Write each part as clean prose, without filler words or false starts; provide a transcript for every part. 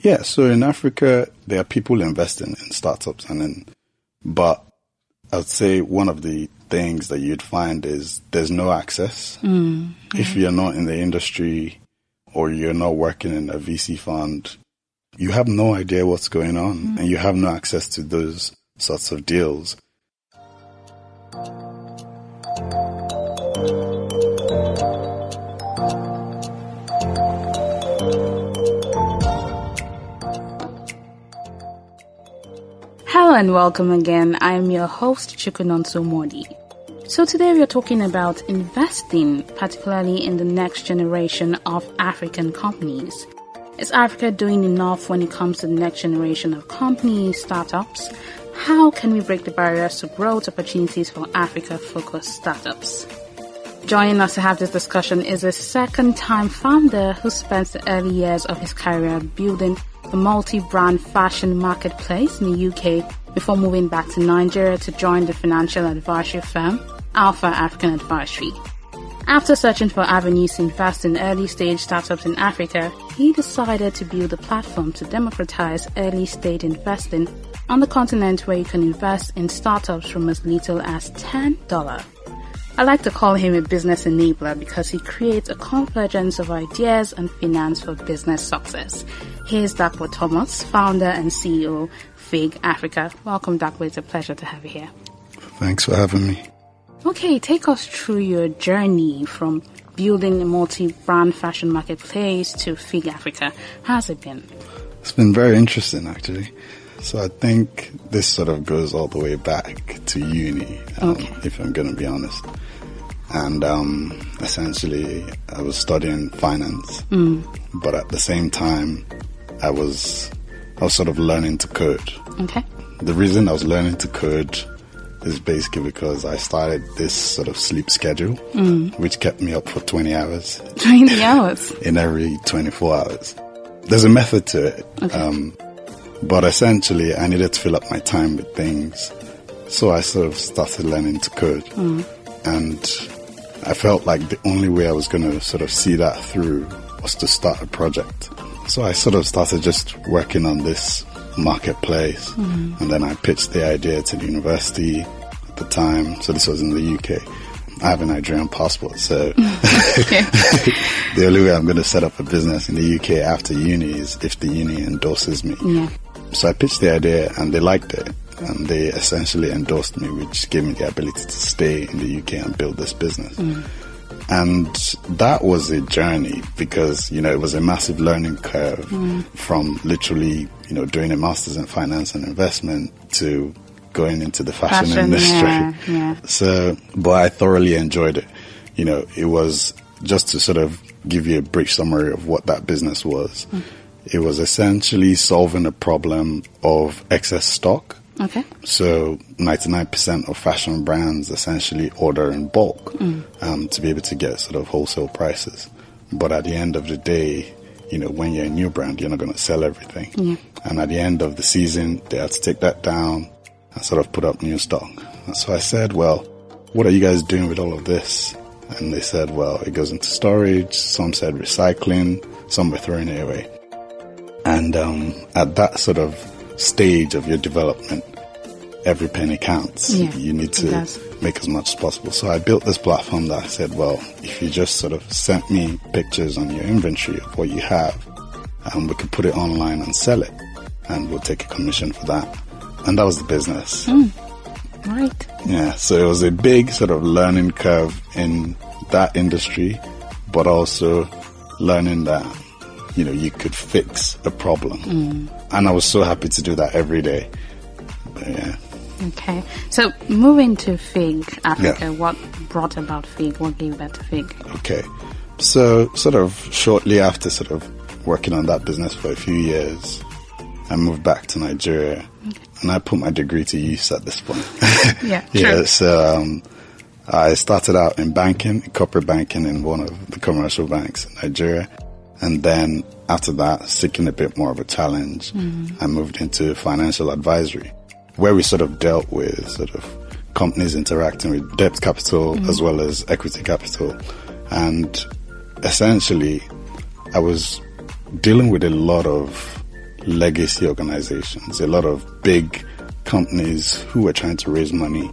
Yeah, so in Africa, there are people investing in startups, but I'd say one of the things that you'd find is there's no access. If you're not in the industry or you're not working in a VC fund, you have no idea what's going on and you have no access to those sorts of deals. Hello and welcome again. I am your host, Chukwunonso Modi. So today we are talking about investing, particularly in the next generation of African companies. Is Africa doing enough when it comes to the next generation of companies, startups? How can we break the barriers to growth opportunities for Africa-focused startups? Joining us to have this discussion is a second-time founder who spent the early years of his career building a multi-brand fashion marketplace in the UK before moving back to Nigeria to join the financial advisory firm Alpha African Advisory. After searching for avenues to invest in early-stage startups in Africa, he decided to build a platform to democratize early-stage investing on the continent where you can invest in startups from as little as $10. I like to call him a business enabler because he creates a convergence of ideas and finance for business success. Here's Dapo Thomas, founder and CEO, Figg Africa. Welcome, Dapo. It's a pleasure to have you here. Thanks for having me. Okay, take us through your journey from building a multi-brand fashion marketplace to Figg Africa. How's it been? It's been very interesting, actually. So I think this sort of goes all the way back to uni, if I'm going to be honest. And essentially, I was studying finance, but at the same time, I was sort of learning to code. Okay. The reason I was learning to code is basically because I started this sort of sleep schedule, which kept me up for 20 hours. 20 hours? In every 24 hours. There's a method to it. Okay. But essentially, I needed to fill up my time with things. So I sort of started learning to code. And I felt like the only way I was going to sort of see that through was to start a project. So I sort of started just working on this marketplace. And then I pitched the idea to the university at the time. So this was in the UK. I have a Nigerian passport, so the only way I'm going to set up a business in the UK after uni is if the uni endorses me. Yeah. So I pitched the idea and they liked it. And they essentially endorsed me, which gave me the ability to stay in the UK and build this business. And that was a journey because, it was a massive learning curve from literally, doing a master's in finance and investment to going into the fashion industry. Yeah. So, but I thoroughly enjoyed it. It was just to sort of give you a brief summary of what that business was. It was essentially solving a problem of excess stock. Okay. So 99% of fashion brands essentially order in bulk to be able to get sort of wholesale prices. But at the end of the day, when you're a new brand, you're not going to sell everything. Yeah. And at the end of the season, they had to take that down and sort of put up new stock. And so I said, well, what are you guys doing with all of this? And they said, well, it goes into storage. Some said recycling. Some were throwing it away. And at that sort of stage of your development, every penny counts. Yeah, you need to make as much as possible. So I built this platform that I said, well, if you just sort of sent me pictures on your inventory of what you have, we could put it online and sell it, and we'll take a commission for that. And that was the business. Right. Yeah, so it was a big sort of learning curve in that industry, but also learning that, you could fix a problem. And I was so happy to do that every day. But yeah. Okay. So moving to Figg Africa, what brought about Figg? What gave birth to Figg? Okay. So sort of shortly after sort of working on that business for a few years, I moved back to Nigeria. Okay. And I put my degree to use at this point. True. So I started out in banking, corporate banking in one of the commercial banks in Nigeria. And then after that, seeking a bit more of a challenge, I moved into financial advisory, where we sort of dealt with sort of companies interacting with debt capital as well as equity capital. And essentially, I was dealing with a lot of, legacy organizations, a lot of big companies who were trying to raise money,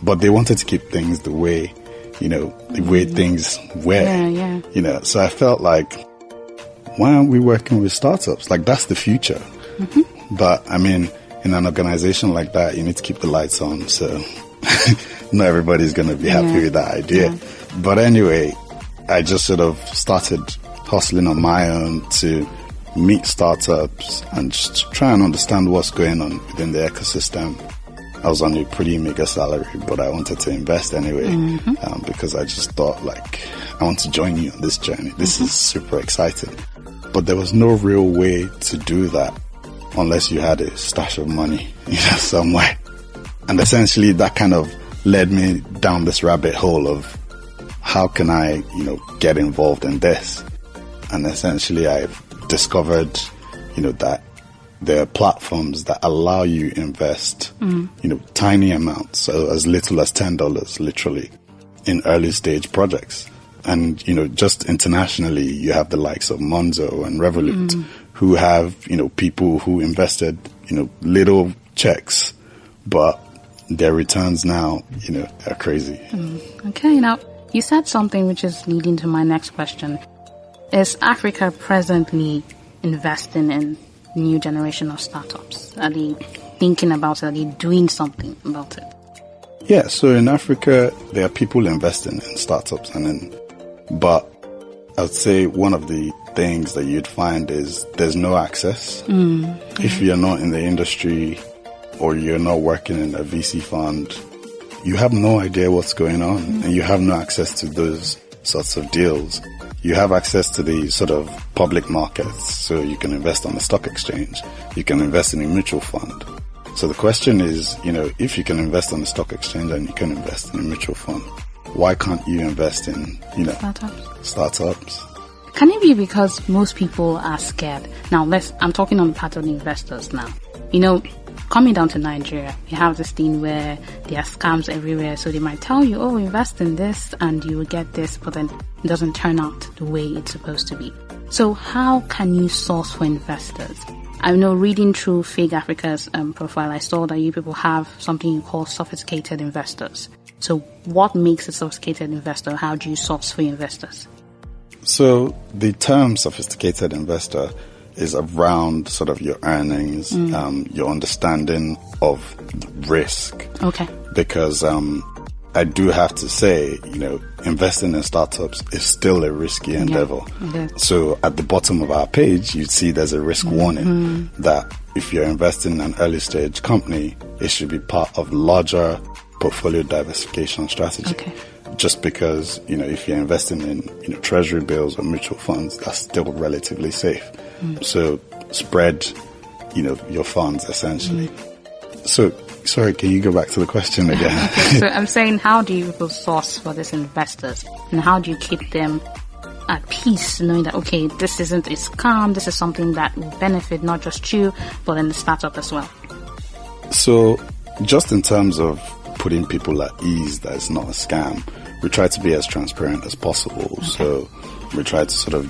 but they wanted to keep things the way, the way things were. Yeah. So I felt like, why aren't we working with startups? Like, that's the future. But I mean, in an organization like that, you need to keep the lights on. So not everybody's going to be happy with that idea. But anyway, I just sort of started hustling on my own to meet startups and just try and understand what's going on within the ecosystem. I was on a pretty meager salary, but I wanted to invest anyway, because I just thought, like, I want to join you on this journey. This is super exciting. But there was no real way to do that unless you had a stash of money, somewhere. And essentially that kind of led me down this rabbit hole of how can I, get involved in this? And essentially I've discovered, that there are platforms that allow you to invest, tiny amounts, so as little as $10, literally, in early stage projects. And, just internationally, you have the likes of Monzo and Revolut, who have, people who invested, little checks, but their returns now, are crazy. Okay, now, you said something which is leading to my next question. Is Africa presently investing in new generation of startups? Are they thinking about it? Are they doing something about it? Yeah, so in Africa, there are people investing in startups, but I'd say one of the things that you'd find is there's no access. If you're not in the industry or you're not working in a VC fund, you have no idea what's going on, and you have no access to those sorts of deals. You have access to the sort of public markets, so you can invest on the stock exchange. You can invest in a mutual fund. So the question is, if you can invest on the stock exchange and you can invest in a mutual fund, why can't you invest in, startups? Can it be because most people are scared? Now, I'm talking on the part of the investors now. Coming down to Nigeria, you have this thing where there are scams everywhere. So they might tell you, invest in this and you will get this, but then it doesn't turn out the way it's supposed to be. So how can you source for investors? I know reading through Figg Africa's profile, I saw that you people have something you call sophisticated investors. So what makes a sophisticated investor? How do you source for investors? So the term sophisticated investor is around sort of your earnings, your understanding of risk. Okay. Because I do have to say, investing in startups is still a risky endeavor. Okay. So at the bottom of our page, you'd see there's a risk warning that if you're investing in an early stage company, it should be part of larger portfolio diversification strategy. Okay. Just because, if you're investing in, treasury bills or mutual funds, that's still relatively safe. So spread, your funds essentially. So, sorry, can you go back to the question again? Okay, so I'm saying, how do you source for these investors, and how do you keep them at peace, knowing that, okay, this isn't a scam, this is something that will benefit not just you, but then the startup as well? So, just in terms of putting people at ease that it's not a scam, we try to be as transparent as possible. Okay. So we try to sort of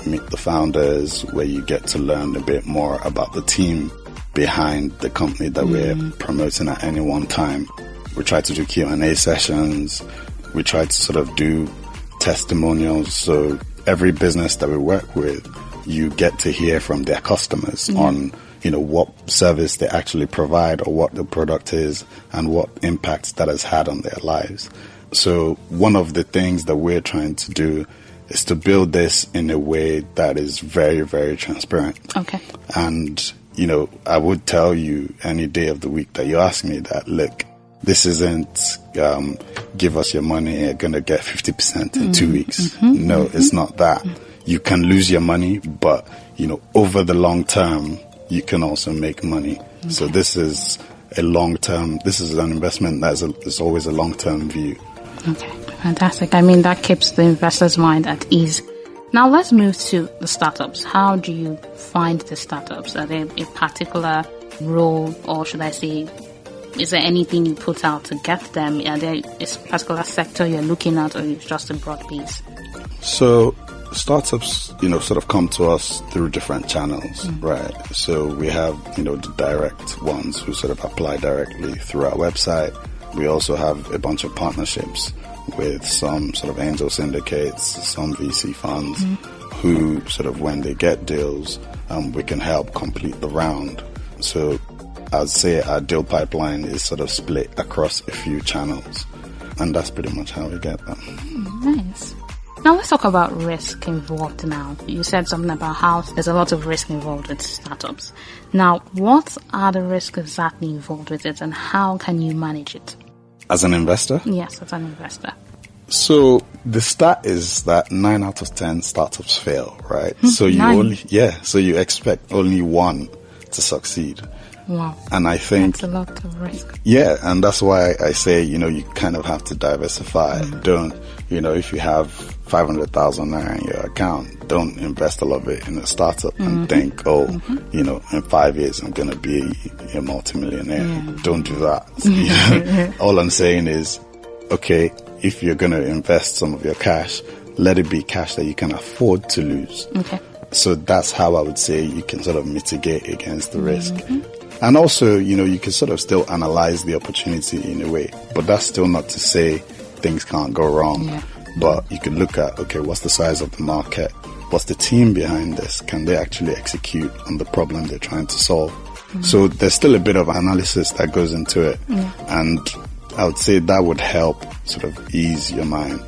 meet the founders, where you get to learn a bit more about the team behind the company that we're promoting at any one time. We try to do Q&A sessions. We try to sort of do testimonials. So every business that we work with, you get to hear from their customers on, what service they actually provide or what the product is and what impacts that has had on their lives. So one of the things that we're trying to do is to build this in a way that is very, very transparent. Okay. And, I would tell you any day of the week that you ask me that, look, this isn't give us your money, you're going to get 50% in 2 weeks. No, it's not that. You can lose your money, but, over the long term, you can also make money. Okay. So this is a long-term, this is an investment that's always a long-term view. Okay, fantastic. I mean, that keeps the investor's mind at ease. Now let's move to the startups. How do you find the startups? Are they a particular role, or should I say, is there anything you put out to get them? Are there a particular sector you're looking at, or it's just a broad base? So startups, sort of come to us through different channels, right? So we have, the direct ones who sort of apply directly through our website. We also have a bunch of partnerships with some sort of angel syndicates, some VC funds, who sort of, when they get deals, we can help complete the round. So I'd say our deal pipeline is sort of split across a few channels, and that's pretty much how we get them. Nice. Now let's talk about risk involved now. You said something about how there's a lot of risk involved with startups. Now, what are the risks exactly involved with it, and how can you manage it? As an investor? Yes, as an investor. So the stat is that 9 out of 10 startups fail, right? So you expect only one to succeed. Wow. And I think that's a lot of risk. Yeah, and that's why I say, you kind of have to diversify. Don't, if you have 500,000 naira in your account, don't invest all of it in a startup and think, in 5 years I'm going to be a multimillionaire. Yeah. Don't do that. All I'm saying is, okay, if you're going to invest some of your cash, let it be cash that you can afford to lose. Okay. So that's how I would say you can sort of mitigate against the risk. And also, you can sort of still analyze the opportunity in a way, but that's still not to say things can't go wrong. Yeah. But you can look at, okay, what's the size of the market? What's the team behind this? Can they actually execute on the problem they're trying to solve? So there's still a bit of analysis that goes into it. Yeah. And I would say that would help sort of ease your mind.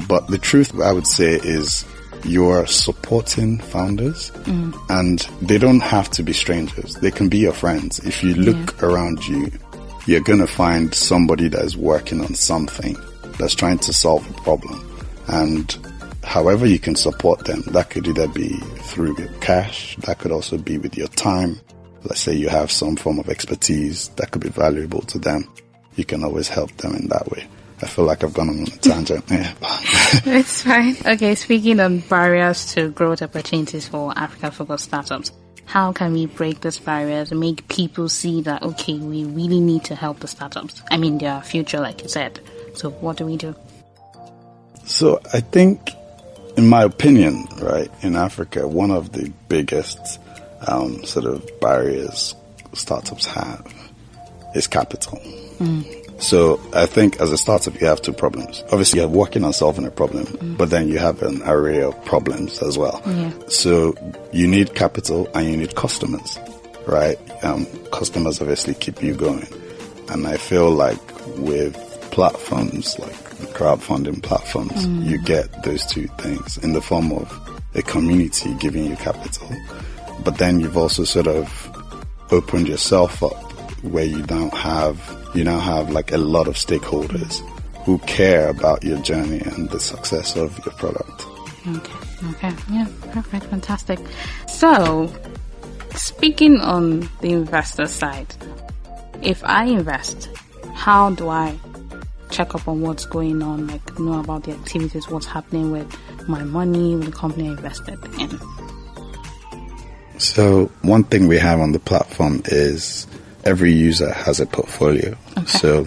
But the truth, I would say, is you're supporting founders, and they don't have to be strangers. They can be your friends. If you look around you, you're going to find somebody that is working on something, that's trying to solve a problem. And however you can support them, that could either be through your cash, that could also be with your time. Let's say you have some form of expertise that could be valuable to them. You can always help them in that way. I feel like I've gone on a tangent. Yeah. It's fine. Okay, speaking on barriers to growth opportunities for Africa-focused startups, how can we break these barriers and make people see that, okay, we really need to help the startups? I mean, their future, like you said. So what do we do? So I think, in my opinion, right, in Africa, one of the biggest sort of barriers startups have is capital. So I think as a startup, you have two problems. Obviously, you're working on solving a problem, but then you have an array of problems as well. Yeah. So you need capital and you need customers, right? Customers obviously keep you going. And I feel like with platforms like the crowdfunding platforms, you get those two things in the form of a community giving you capital. But then you've also sort of opened yourself up where you now have like a lot of stakeholders who care about your journey and the success of your product. Okay. Yeah, perfect. Fantastic. So, speaking on the investor side, if I invest, how do I check up on what's going on, like know about the activities, what's happening with my money, with the company I invested in? So, one thing we have on the platform is every user has a portfolio. Okay. So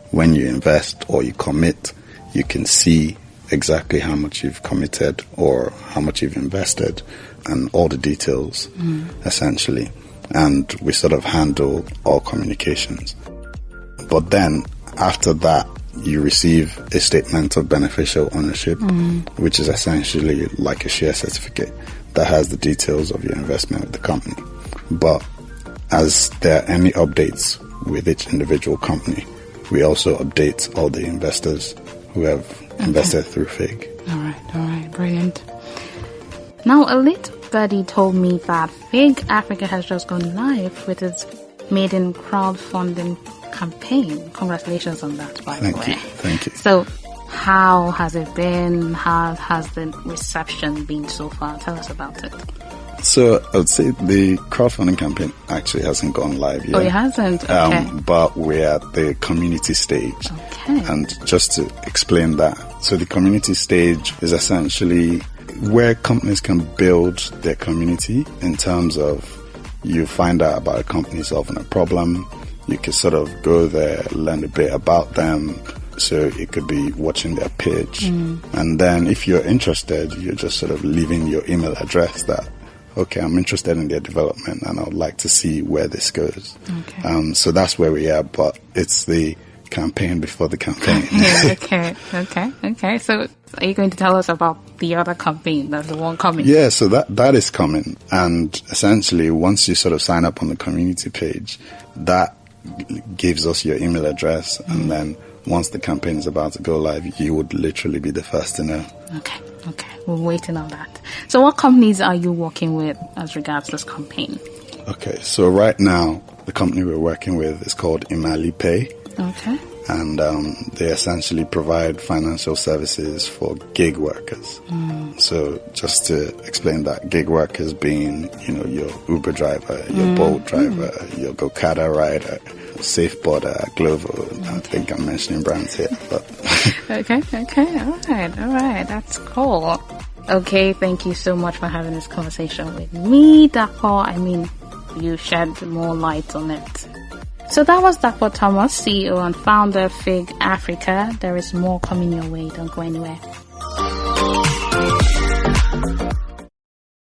when you invest or you commit, you can see exactly how much you've committed or how much you've invested and all the details, essentially. And we sort of handle all communications. But then after that, you receive a statement of beneficial ownership, which is essentially like a share certificate that has the details of your investment with the company. But as there are any updates with each individual company, we also update all the investors who have invested through Figg. All right, brilliant. Now, a little birdie told me that Figg Africa has just gone live with its maiden crowdfunding campaign. Congratulations on that, by the way. Thank you. So, how has it been? How has the reception been so far? Tell us about it. So I would say the crowdfunding campaign actually hasn't gone live yet. Oh, it hasn't? Okay. But we're at the community stage. Okay. And just to explain that, so the community stage is essentially where companies can build their community in terms of you find out about a company solving a problem, you can sort of go there, learn a bit about them, So it could be watching their page. And then if you're interested, you're just sort of leaving your email address that, okay, I'm interested in their development and I would like to see where this goes. Okay. So that's where we are, but it's the campaign before the campaign. Okay. So are you going to tell us about the other campaign? That's the one coming. Yeah, so that is coming. And essentially, once you sort of sign up on the community page, that gives us your email address. And then once the campaign is about to go live, you would literally be the first to know. Okay. We're waiting on that. So what companies are you working with as regards this campaign? Okay, so right now, the company we're working with is called Imali Pay. Okay. And they essentially provide financial services for gig workers. So just to explain that, gig workers being, your Uber driver, your Bolt driver, your Gokada rider, Safeboarder, Glovo. I think I'm mentioning brands here. But Okay. All right. That's cool. Okay, thank you so much for having this conversation with me, Dapo. I mean, you shed more light on it. So that was Dapo Thomas, CEO and founder of Figg Africa. There is more coming your way. Don't go anywhere.